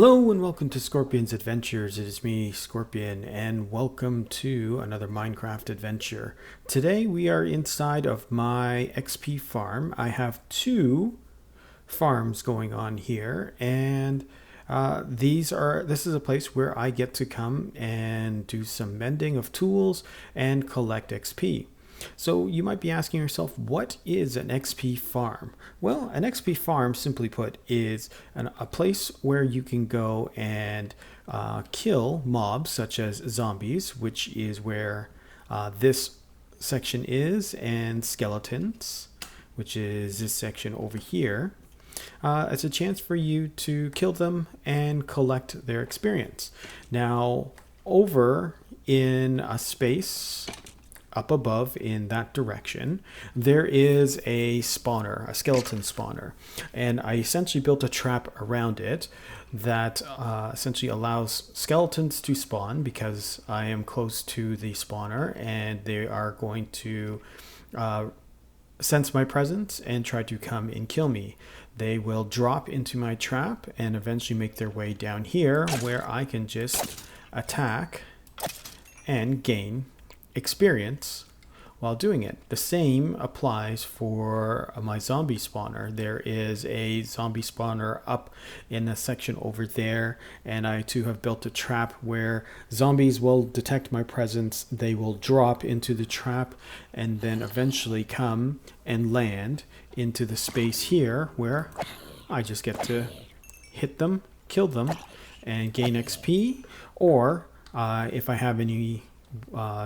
Hello and welcome to Scorpion's Adventures. It is me, Scorpion, and welcome to another Minecraft adventure. Today we are inside of my XP farm. I have two farms going on here, and this is a place where I get to come and do some mending of tools and collect XP. So you might be asking yourself, what is an XP farm? Well, an XP farm, simply put, is a place where you can go and kill mobs such as zombies, which is where this section is, and skeletons, which is this section over here. It's a chance for you to kill them and collect their experience. Now, over in a space up above in that direction, there is a spawner, a skeleton spawner, and I essentially built a trap around it that essentially allows skeletons to spawn because I am close to the spawner, and they are going to sense my presence and try to come and kill me. They will drop into my trap and eventually make their way down here, where I can just attack and gain experience while doing it. The same applies for my zombie spawner. There is a zombie spawner up in a section over there, and I too have built a trap where zombies will detect my presence. They will drop into the trap and then eventually come and land into the space here where I just get to hit them, kill them, and gain XP. Or if I have any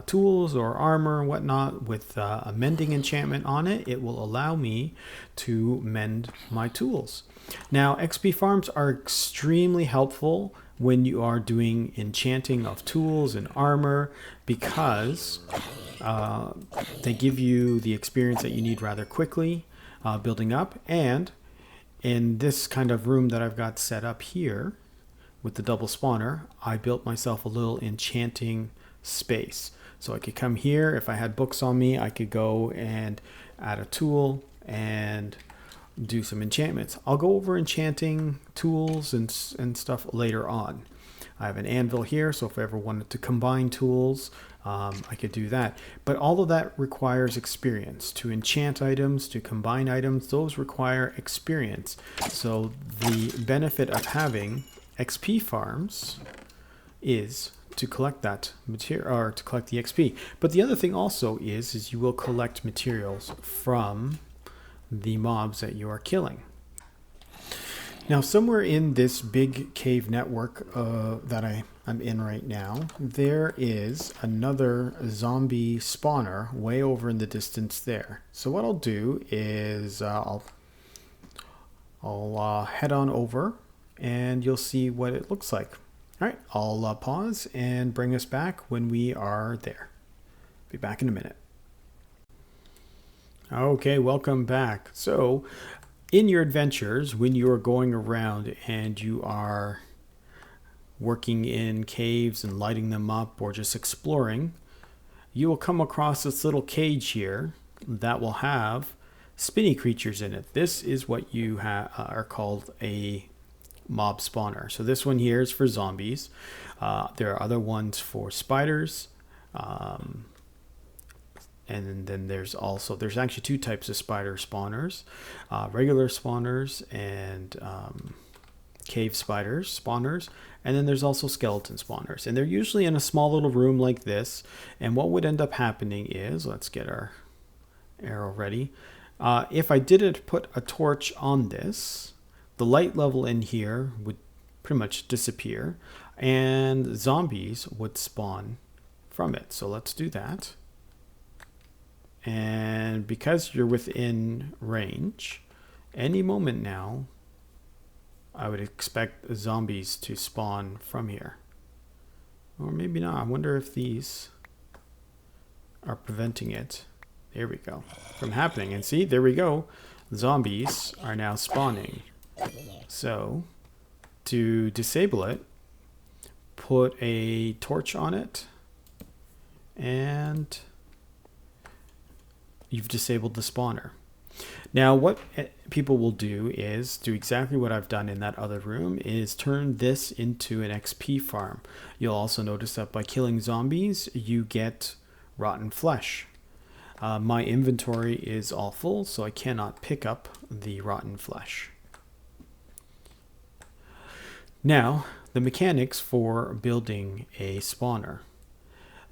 tools or armor and whatnot with a mending enchantment on it, it will allow me to mend my tools. Now, XP farms are extremely helpful when you are doing enchanting of tools and armor, because they give you the experience that you need rather quickly building up. And in this kind of room that I've got set up here with the double spawner, I built myself a little enchanting space. So I could come here. If I had books on me, I could go and add a tool and do some enchantments. I'll go over enchanting tools and stuff later on. I have an anvil here, so if I ever wanted to combine tools, I could do that. But all of that requires experience. To enchant items, to combine items, those require experience. So the benefit of having XP farms is to collect that material, or to collect the XP. But the other thing also is you will collect materials from the mobs that you are killing. Now, somewhere in this big cave network that I'm in right now, there is another zombie spawner way over in the distance there. So what I'll do is I'll head on over and you'll see what it looks like. All right, I'll pause and bring us back when we are there. Be back in a minute. Okay, welcome back. So, in your adventures, when you are going around and you are working in caves and lighting them up or just exploring, you will come across this little cage here that will have spinny creatures in it. This is what you are called a mob spawner. So this one here is for zombies. There are other ones for spiders, and then there's actually two types of spider spawners, regular spawners and cave spiders spawners, and then there's also skeleton spawners, and they're usually in a small little room like this. And what would end up happening is, let's get our arrow ready. If I didn't put a torch on this, the light level in here would pretty much disappear and zombies would spawn from it. So let's do that. And because you're within range, any moment now, I would expect zombies to spawn from here. Or maybe not. I wonder if these are preventing it. There we go. From happening. And see, there we go. Zombies are now spawning. So, to disable it, put a torch on it, and you've disabled the spawner. Now, what people will do is do exactly what I've done in that other room, is turn this into an XP farm. You'll also notice that by killing zombies, you get rotten flesh. My inventory is all full, so I cannot pick up the rotten flesh. Now, the mechanics for building a spawner.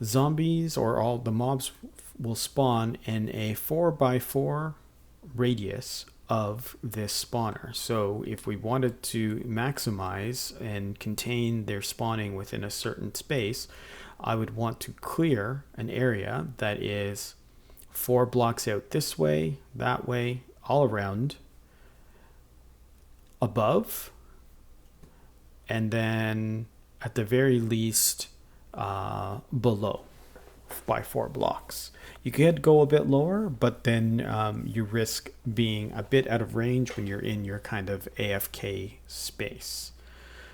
Zombies, or all the mobs, will spawn in a 4x4 radius of this spawner. So if we wanted to maximize and contain their spawning within a certain space, I would want to clear an area that is 4 blocks out this way, that way, all around, above, and then at the very least below by 4 blocks. You could go a bit lower, but then you risk being a bit out of range when you're in your kind of AFK space.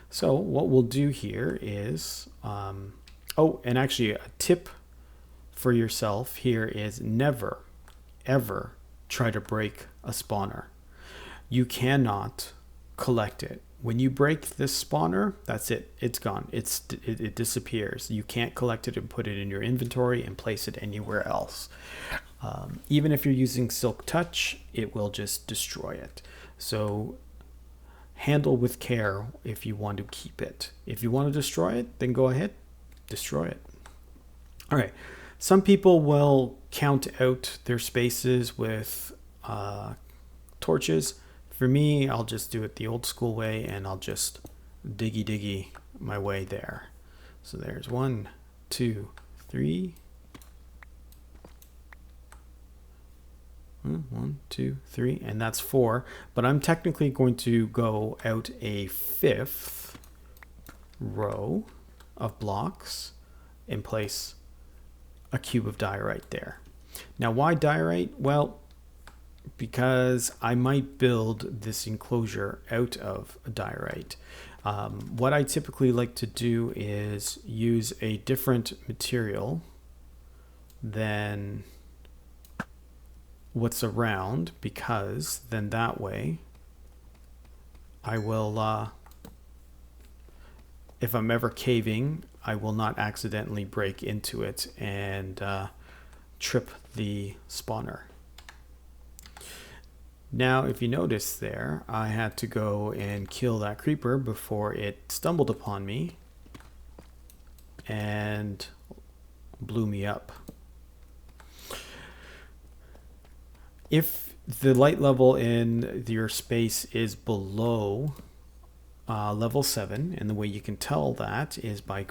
So what we'll do here is, oh, and actually a tip for yourself here is never, ever try to break a spawner. You cannot collect it. When you break this spawner, that's it. It's gone. It disappears. You can't collect it and put it in your inventory and place it anywhere else. Even if you're using Silk Touch, it will just destroy it. So handle with care if you want to keep it. If you want to destroy it, then go ahead, destroy it. All right. Some people will count out their spaces with torches. For me, I'll just do it the old school way, and I'll just diggy my way there. So there's 1, 2, 3. 1, 2, 3, and that's 4. But I'm technically going to go out a 5th row of blocks and place a cube of diorite there. Now, why diorite? Well, because I might build this enclosure out of diorite. What I typically like to do is use a different material than what's around, because then that way I will, if I'm ever caving, I will not accidentally break into it and trip the spawner. Now, if you notice there, I had to go and kill that creeper before it stumbled upon me and blew me up. If the light level in your space is below level 7, and the way you can tell that is by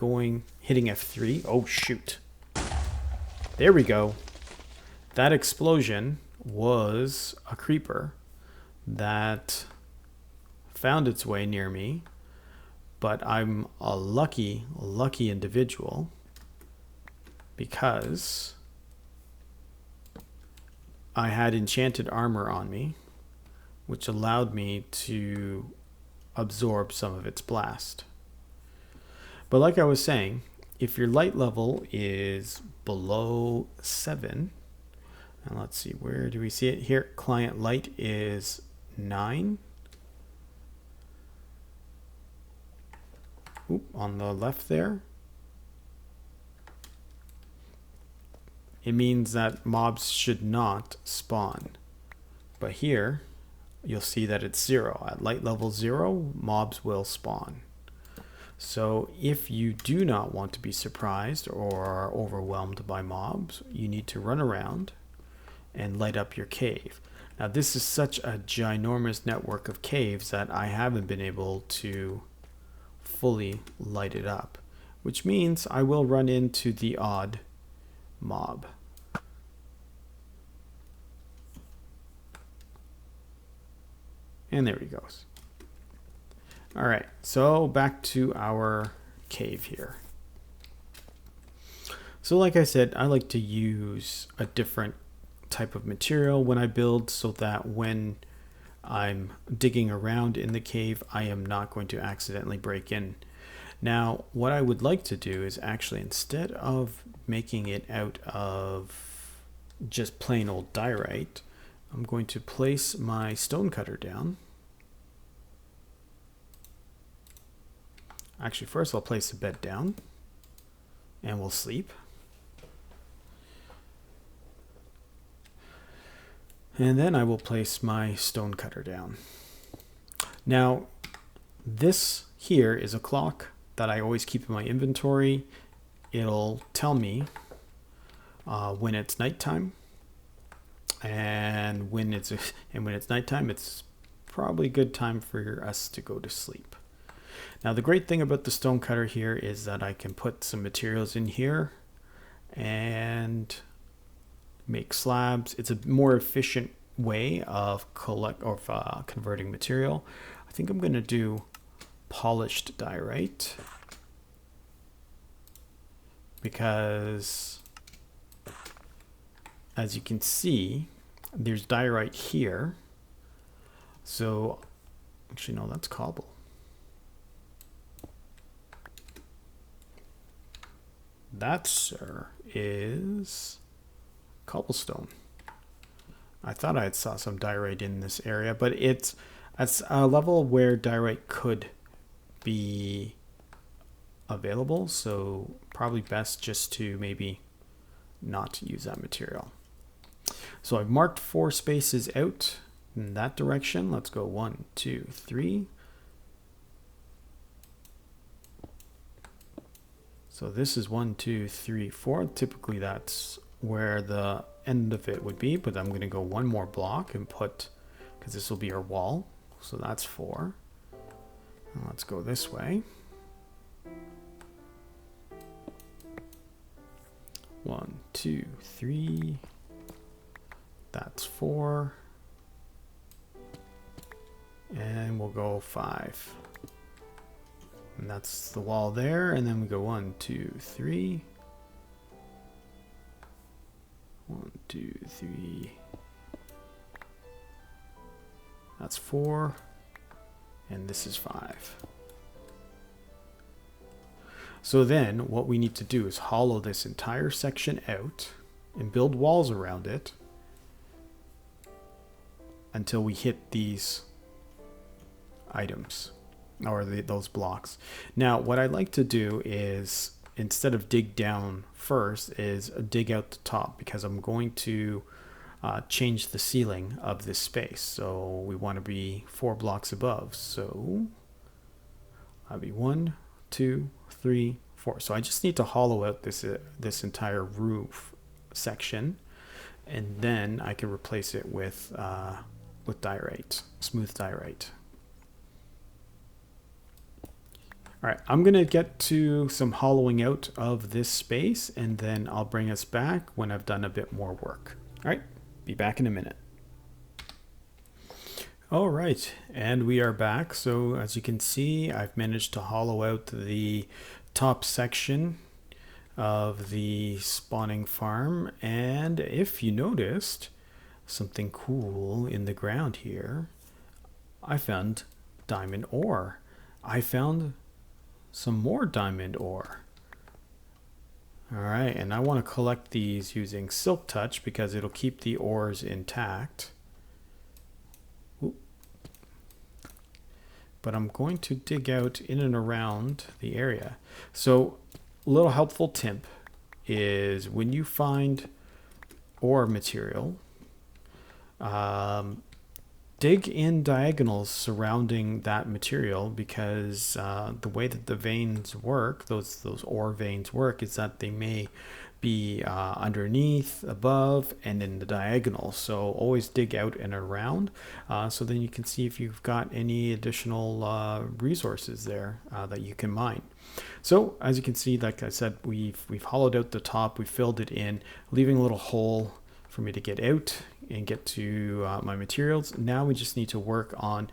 hitting F3. Oh, shoot. There we go. That explosion was a creeper that found its way near me, but I'm a lucky individual because I had enchanted armor on me, which allowed me to absorb some of its blast. But like I was saying, if your light level is below 7, and let's see, where do we see it? Here, client light is 9. Oop, on the left there. It means that mobs should not spawn. But here, you'll see that it's 0. At light level 0, mobs will spawn. So if you do not want to be surprised or are overwhelmed by mobs, you need to run around and light up your cave. Now, this is such a ginormous network of caves that I haven't been able to fully light it up, which means I will run into the odd mob. And there he goes. All right, so back to our cave here. So like I said, I like to use a different type of material when I build, so that when I'm digging around in the cave, I am not going to accidentally break in. Now, what I would like to do is actually, instead of making it out of just plain old diorite, I'm going to place my stone cutter down. Actually, first I'll place the bed down and we'll sleep. And then I will place my stone cutter down. Now, this here is a clock that I always keep in my inventory. It'll tell me when it's nighttime, and when it's nighttime, it's probably a good time for us to go to sleep. Now, the great thing about the stone cutter here is that I can put some materials in here and make slabs. It's a more efficient way of converting material. I think I'm going to do polished diorite because, as you can see, there's diorite here. So actually, no, that's cobble. That, sir, is cobblestone. I thought I saw some diorite in this area, but it's at a level where diorite could be available, so probably best just to maybe not use that material. So I've marked 4 spaces out in that direction. Let's go 1, 2, 3. So this is 1, 2, 3, 4. Typically that's where the end of it would be, but I'm going to go one more block and put, because this will be our wall. So that's 4. And let's go this way. 1, 2, 3. That's 4. And we'll go 5. And that's the wall there. And then we go 1, 2, 3. 1, 2, 3. That's 4. And this is 5. So then what we need to do is hollow this entire section out and build walls around it until we hit these items or those blocks. Now, what I'd like to do is, instead of dig down first, is dig out the top, because I'm going to change the ceiling of this space. So we want to be 4 blocks above. So I'll be 1, 2, 3, 4. So I just need to hollow out this entire roof section, and then I can replace it with diorite, smooth diorite. All right, I'm gonna get to some hollowing out of this space, and then I'll bring us back when I've done a bit more work. All right, be back in a minute. All right, and we are back. So as you can see, I've managed to hollow out the top section of the spawning farm. And if you noticed something cool in the ground here, I found diamond ore. I found some more diamond ore. All right, and I want to collect these using Silk Touch because it'll keep the ores intact. But I'm going to dig out in and around the area. So a little helpful tip is, when you find ore material, dig in diagonals surrounding that material, because the way that the veins work, those ore veins work, is that they may be underneath, above, and in the diagonal. So always dig out and around, so then you can see if you've got any additional resources there that you can mine. So as you can see, like I said, we've hollowed out the top, we filled it in, leaving a little hole for me to get out and get to my materials. Now we just need to work on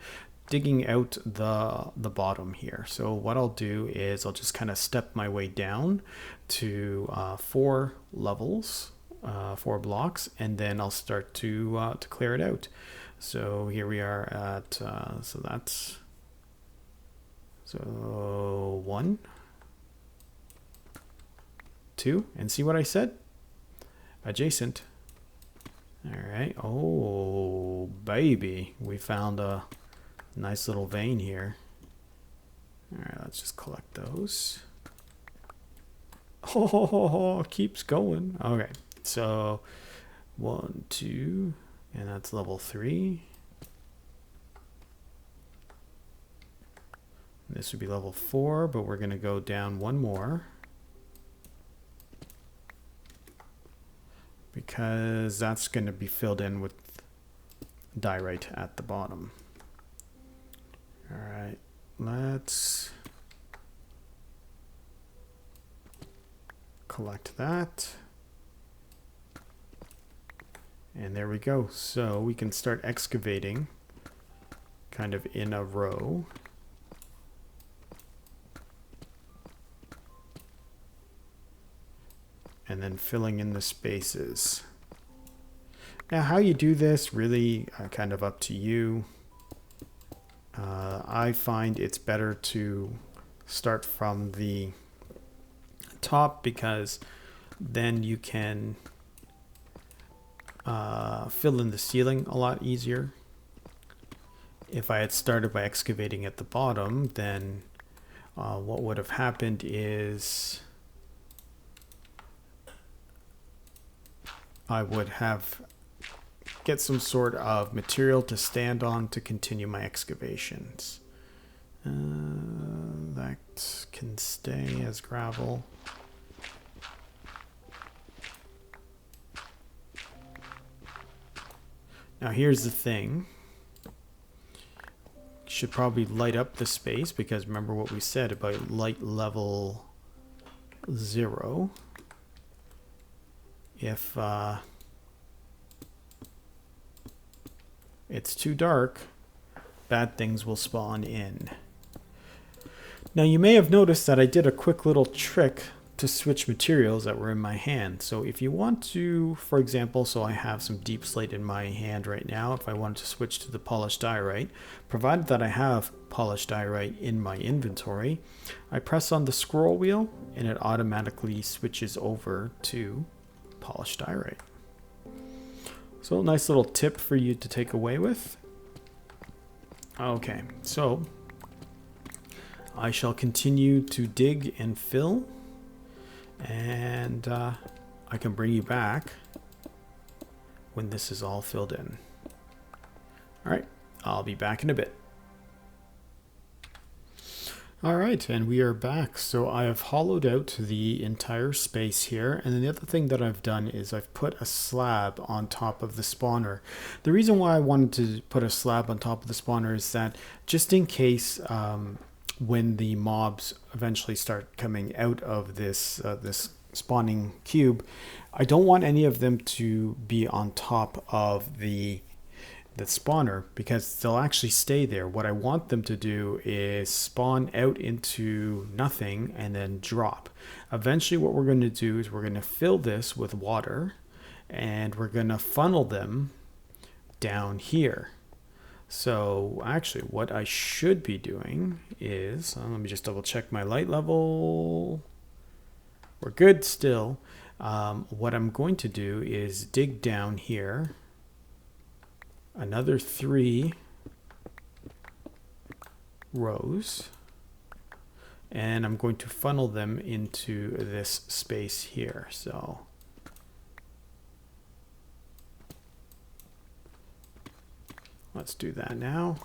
digging out the bottom here. So what I'll do is I'll just kind of step my way down to 4 levels, 4 blocks, and then I'll start to clear it out. So here we are at so that's 1, 2, and see what I said? Adjacent. All right. Oh, baby. We found a nice little vein here. All right, let's just collect those. Oh, keeps going. Okay, so 1, 2, and that's level 3. This would be level 4, but we're going to go down one more. Because that's going to be filled in with diorite at the bottom. All right, let's collect that. And there we go. So we can start excavating kind of in a row. And then filling in the spaces. Now how you do this really kind of up to you. I find it's better to start from the top because then you can fill in the ceiling a lot easier. If I had started by excavating at the bottom, then what would have happened is I would have get some sort of material to stand on to continue my excavations. That can stay as gravel. Now here's the thing. Should probably light up the space because remember what we said about light level 0. If it's too dark, bad things will spawn in. Now you may have noticed that I did a quick little trick to switch materials that were in my hand. So if you want to, for example, so I have some deep slate in my hand right now. If I wanted to switch to the polished diorite, provided that I have polished diorite in my inventory, I press on the scroll wheel and it automatically switches over to polished diorite. So a nice little tip for you to take away with. Okay, so I shall continue to dig and fill, and I can bring you back when this is all filled in. All right, I'll be back in a bit. All right, and we are back. So I have hollowed out the entire space here. And then the other thing that I've done is I've put a slab on top of the spawner. The reason why I wanted to put a slab on top of the spawner is that just in case when the mobs eventually start coming out of this, this spawning cube, I don't want any of them to be on top of the spawner because they'll actually stay there. What I want them to do is spawn out into nothing and then drop. Eventually what we're going to do is we're going to fill this with water and we're going to funnel them down here. So actually what I should be doing is, let me just double check my light level. We're good still. What I'm going to do is dig down here another 3 rows, and I'm going to funnel them into this space here. So let's do that now.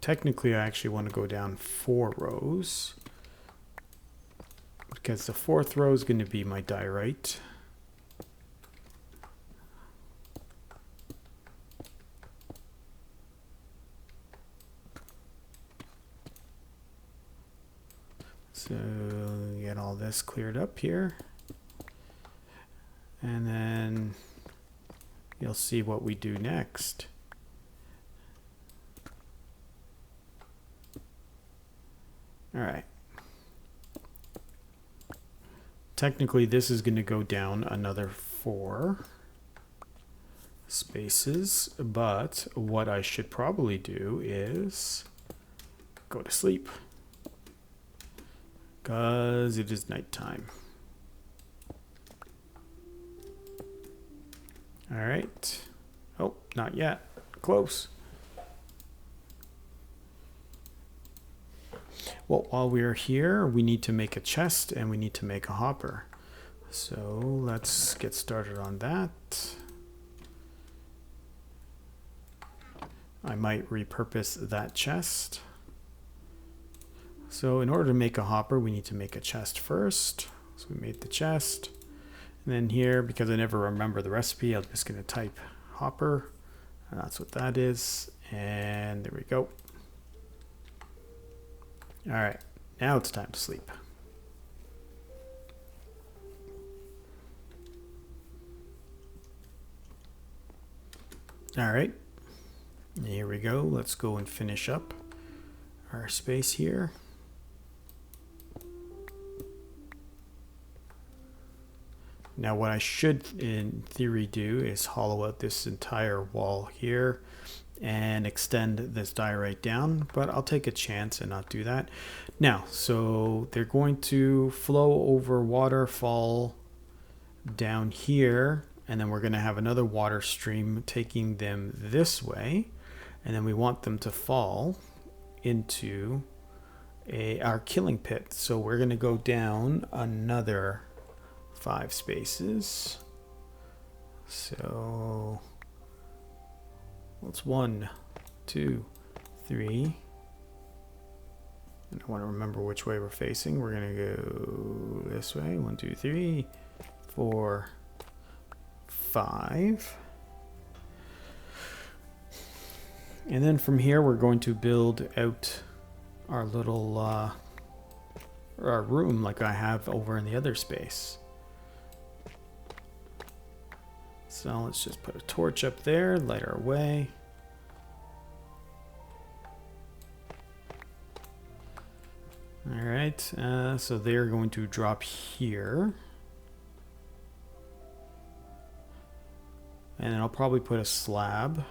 Technically, I actually want to go down 4 rows. Because the 4th row is going to be my diorite. So get all this cleared up here. And then you'll see what we do next. All right. Technically, this is going to go down another 4 spaces, but what I should probably do is go to sleep because it is nighttime. All right. Oh, not yet. Close. Well, while we're here, we need to make a chest and we need to make a hopper. So let's get started on that. I might repurpose that chest. So in order to make a hopper, we need to make a chest first. So we made the chest. And then here, because I never remember the recipe, I'm just going to type hopper. And that's what that is. And there we go. All right, now it's time to sleep. All right, here we go. Let's go and finish up our space here. Now what I should in theory do is hollow out this entire wall here and extend this diorite down, but I'll take a chance and not do that. Now, so they're going to flow over waterfall down here, and then we're going to have another water stream taking them this way, and then we want them to fall into our killing pit. So we're going to go down another 5 spaces. So it's 1, 2, 3. And I want to remember which way we're facing. We're going to go this way. 1, 2, 3, 4, 5. And then from here, we're going to build out our little our room like I have over in the other space. So let's just put a torch up there, light our way. All right, so they're going to drop here. And then I'll probably put a slab.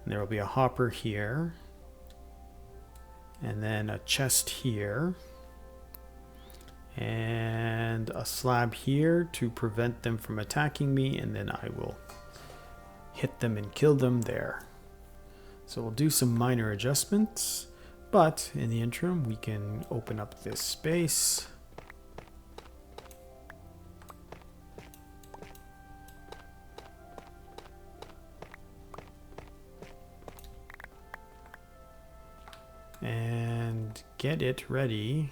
And there will be a hopper here. And then a chest here. And a slab here to prevent them from attacking me, and then I will hit them and kill them there. So we'll do some minor adjustments, but in the interim we can open up this space. And get it ready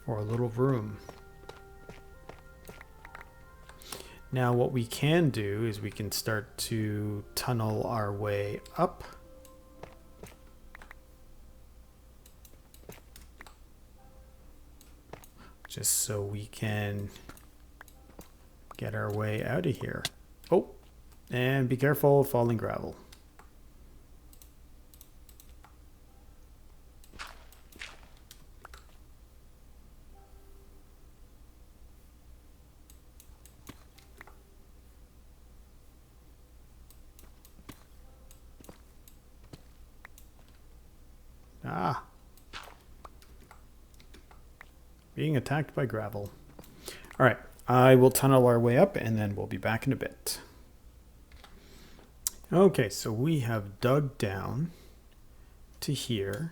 for a little room. Now what we can do is we can start to tunnel our way up. Just so we can get our way out of here. Oh, and be careful of falling gravel. Ah. Being attacked by gravel. All right, I will tunnel our way up and then we'll be back in a bit. Okay, so we have dug down to here.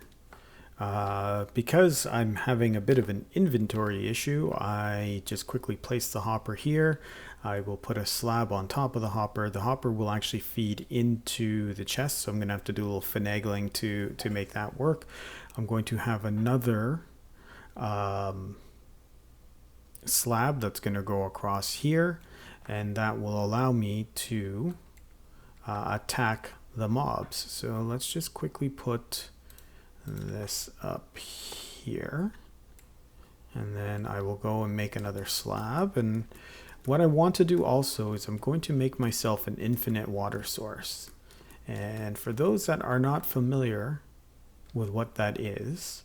Because I'm having a bit of an inventory issue, I just quickly place the hopper here. I will put a slab on top of the hopper. The hopper will actually feed into the chest, so I'm going to have to do a little finagling to make that work. I'm going to have another slab that's going to go across here, and that will allow me to attack the mobs. So let's just quickly put this up here, and then I will go and make another slab. And what I want to do also is I'm going to make myself an infinite water source. And for those that are not familiar with what that is,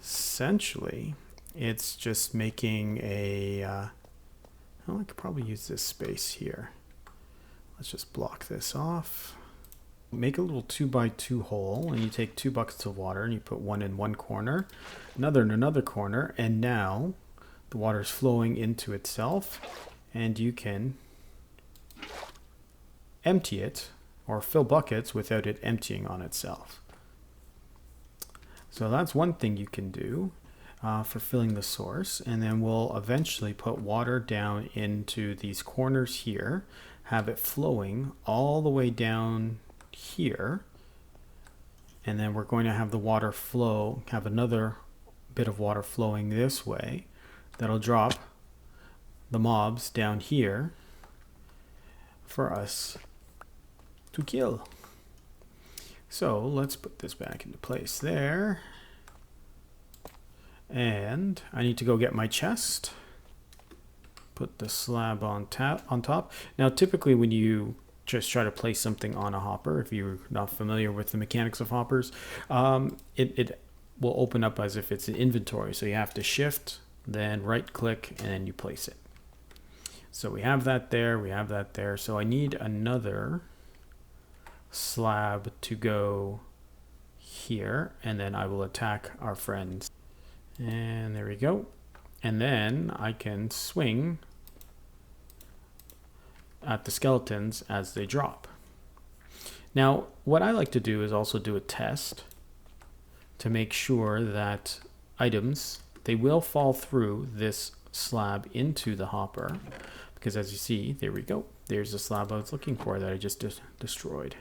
essentially it's just making a well, I could probably use this space here. Let's just block this off. Make a little 2x2 hole, and you take 2 buckets of water and you put one in one corner, another in another corner, and now the water is flowing into itself, and you can empty it or fill buckets without it emptying on itself. So that's one thing you can do for filling the source. And then we'll eventually put water down into these corners here, have it flowing all the way down here. And then we're going to have the water flow, have another bit of water flowing this way. That'll drop the mobs down here for us to kill. So let's put this back into place there. And I need to go get my chest. Put the slab on top. Now typically when you just try to place something on a hopper, if you're not familiar with the mechanics of hoppers, it will open up as if it's an inventory. So you have to shift, then right click, and then you place it. So we have that there, we have that there. So I need another slab to go here, and then I will attack our friends. And there we go. And then I can swing at the skeletons as they drop. Now, what I like to do is also do a test to make sure that items, they will fall through this slab into the hopper, because as you see, there we go. There's the slab I was looking for that I just destroyed.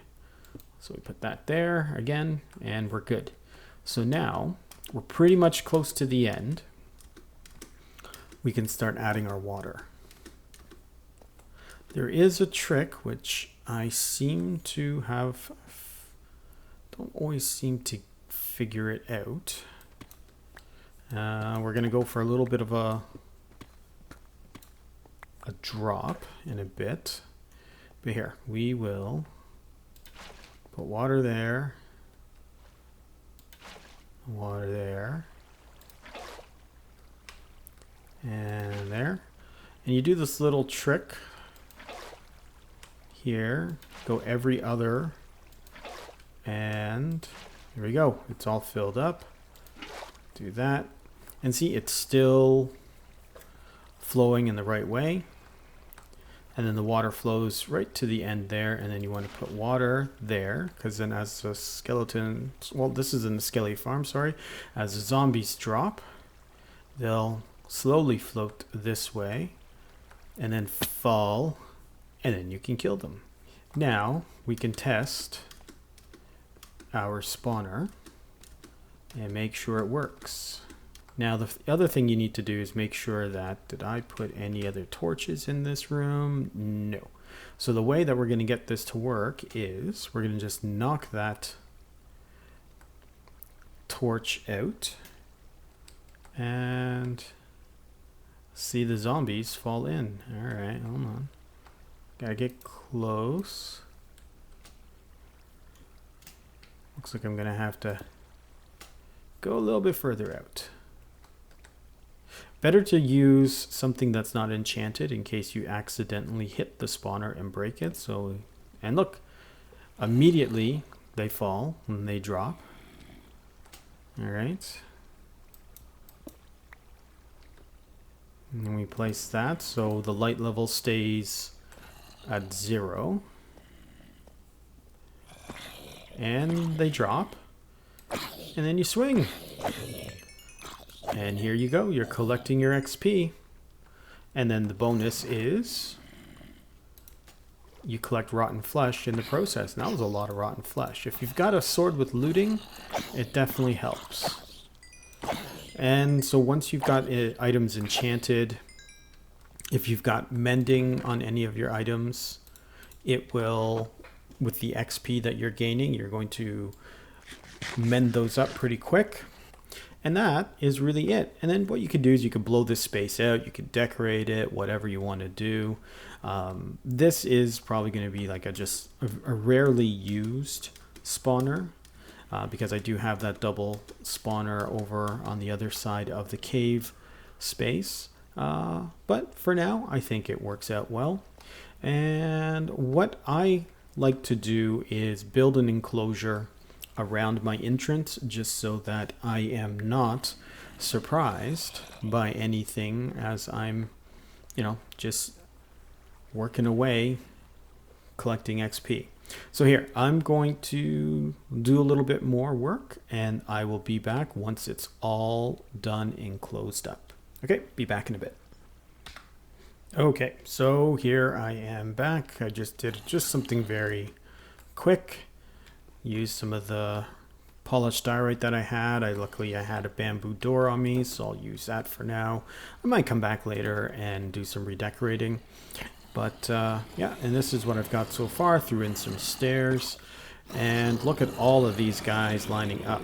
So we put that there again, and we're good. So now we're pretty much close to the end. We can start adding our water. There is a trick which I seem to have, don't always seem to figure it out. We're going to go for a little bit of a drop in a bit. But here, we will put water there, water there, and there. And you do this little trick here, go every other, and here we go. It's all filled up. Do that. And see, it's still flowing in the right way. And then the water flows right to the end there. And then you want to put water there, because then as the skeleton, well, this is in the skelly farm, sorry. As the zombies drop, they'll slowly float this way and then fall, and then you can kill them. Now we can test our spawner and make sure it works. Now the other thing you need to do is make sure that, did I put any other torches in this room? No. So the way that we're going to get this to work is we're going to just knock that torch out and see the zombies fall in. All right, hold on. Gotta get close. Looks like I'm gonna have to go a little bit further out. Better to use something that's not enchanted in case you accidentally hit the spawner and break it. So, and look, immediately they fall and they drop. All right. And then we place that so the light level stays at 0. And they drop. And then you swing. And here you go. You're collecting your XP. And then the bonus is you collect rotten flesh in the process. And that was a lot of rotten flesh. If you've got a sword with looting, it definitely helps. And so once you've got items enchanted, if you've got mending on any of your items, it will, with the XP that you're gaining, you're going to mend those up pretty quick. And that is really it. And then what you could do is you could blow this space out, you could decorate it, whatever you want to do. This is probably going to be like just a rarely used spawner. Because I do have that double spawner over on the other side of the cave space. But for now, I think it works out well. And what I like to do is build an enclosure around my entrance just so that I am not surprised by anything as I'm, just working away, collecting XP. So here, I'm going to do a little bit more work, and I will be back once it's all done and closed up. Okay, be back in a bit. Okay, so here I am back. I just did something very quick. Used some of the polished diorite that I had. Luckily I had a bamboo door on me, so I'll use that for now. I might come back later and do some redecorating. But yeah, and this is what I've got so far. Threw in some stairs, and look at all of these guys lining up.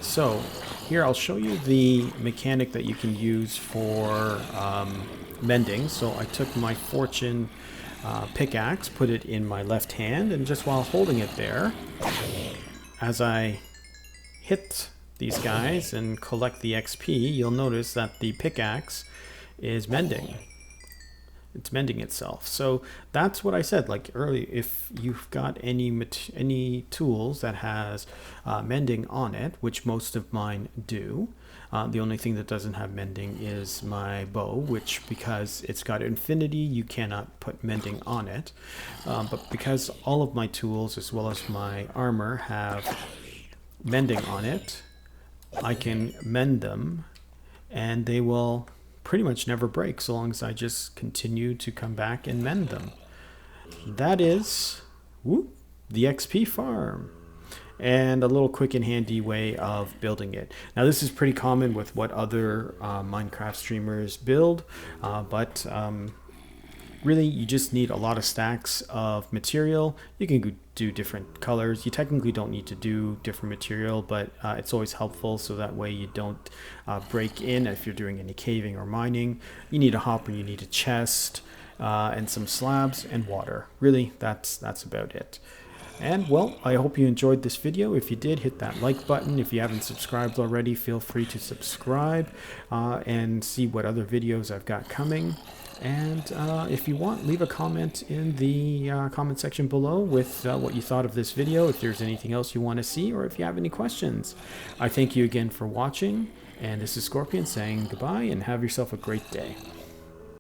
So here I'll show you the mechanic that you can use for mending. So I took my Fortune pickaxe, put it in my left hand, and just while holding it there, as I hit these guys and collect the XP, you'll notice that the pickaxe is mending. It's mending itself. So that's what I said like earlier. If you've got any tools that has mending on it, which most of mine do, the only thing that doesn't have mending is my bow, which because it's got infinity, you cannot put mending on it. But because all of my tools as well as my armor have mending on it, I can mend them and they will pretty much never break so long as I just continue to come back and mend them. That is the XP farm, and a little quick and handy way of building it. Now this is pretty common with what other Minecraft streamers build, but really you just need a lot of stacks of material. You can do different colors. You technically don't need to do different material, but it's always helpful so that way you don't break in if you're doing any caving or mining. You need a hopper, you need a chest, and some slabs and water. Really, that's about it. And well, I hope you enjoyed this video. If you did, hit that like button. If you haven't subscribed already, feel free to subscribe and see what other videos I've got coming. And if you want, leave a comment in the comment section below with what you thought of this video, if there's anything else you want to see, or if you have any questions. I thank you again for watching, and this is Scorpion saying goodbye, and have yourself a great day.